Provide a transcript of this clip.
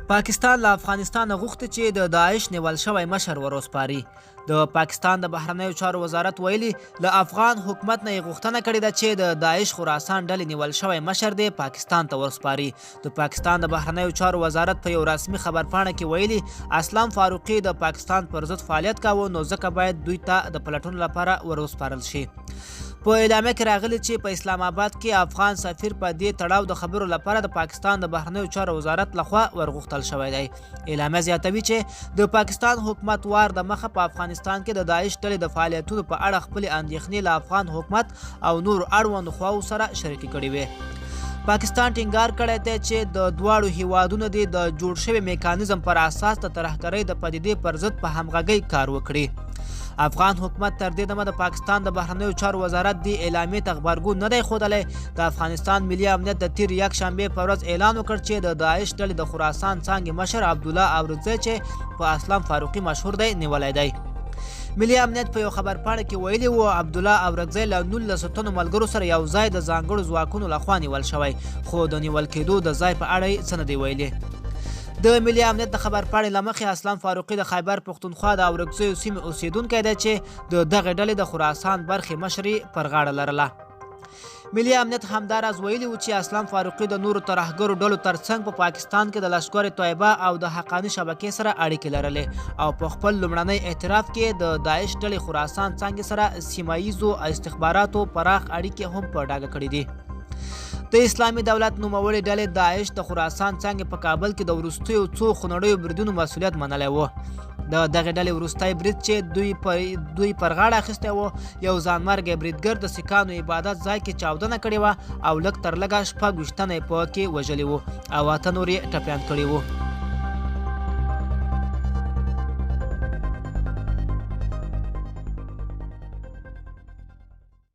پاکستان له افغانستان غوښتي چې د داعش نیول شوی مشر ور وسپاري. د پاکستان د بهرنیو چارو وزارت ویلي له افغان حکومت نه یې غوښتنه کړې ده چې د داعش خراسان ډلې نیول شوی مشر دی پاکستان ته ورسپاري. د پاکستان د بهرنیو چارو وزارت په یو رسمي خبرپاڼه کې ویلي اسلام فاروقي د پاکستان پر ضد فعالیت کاوه، نو ځکه باید دوی ته د پلټون لپاره ور وسپارل شي. په اعلامیه کې راغلي چې په اسلام آباد کې افغان سفیر په دې تړاو د خبرو لپاره د پاکستان د بهرنیو چارو وزارت لخوا ورغوښتل شوی دی. اعلامیه زیاتوي چې د پاکستان حکومت وار د مخه په افغانستان کې د داعش ډلې د فعالیتونو په اړه خپلې اندېښنې له افغان حکومت او نور اړوندو خواو سره شریکې کړې وې. پاکستان ټینګار کړی دی چې د دواړو هیوادونو د جوړ شوي میکانیزم پر اساس د ترهګرۍ د پدیدې پر ضد په همغږۍ کار وکړي. افغان حکومت تر دې دمه د پاکستان د بهرنیو چارو وزارت د اعلامیې ته غبرګون نه دی ښودلی. د افغانستان ملي امنیت د تیر یکشنبې په ورځ اعلان وکړ چې د داعش ډلې د خراسان څانګې مشر عبدالله اورکزی چې په اسلام فاروقي مشهور دی نیولی دی. ملي امنیت په یو خبرپاڼه کې ویلي و عبدالله اورکزی له 19 تنو ملګرو سره یو ځای د ځانګړو ځواکونو لخوا نیول شوی، خو د نیول کېدو د ځای په اړه یې څه نه دی ویلي. د ملي امنیت د خبرپاڼې له مخې اسلام فاروقي د خیبر پښتونخوا د اورکزیو سیمې اوسیدونکی دی چې د دغې ډلې د خراسان برخې مشر پر غاړه لرله. ملي امنیت همداراز ویلي و چې اسلام فاروقي د نورو ترهګرو ډلو ترڅنګ په پاکستان کې د لشکر طیبه او د حقاني شبکې سره اړیکې لرلې او په خپل لومړنی اعتراف کې د داعش ډلې خراسان څانګې سره سیمه ییزو استخباراتو پراخ اړیکې هم په ډاګه کړي دي. د اسلامي دولت نوموړې ډلې داعش د خراسان څانګې په کابل کې د وروستیو څو خونړیو بریدونو مسؤلیت منلی و. د دغې ډلې وروستی برید چې دوی پر غاړه اخیستی و یو ځانمرګی بریدګر د سیکانو عبادت ځای کې چاودنه کړې وه او لږ تر لږه 6 تنه یې په کې وژلي وو او 8 نور یې ټپیان کړي وو.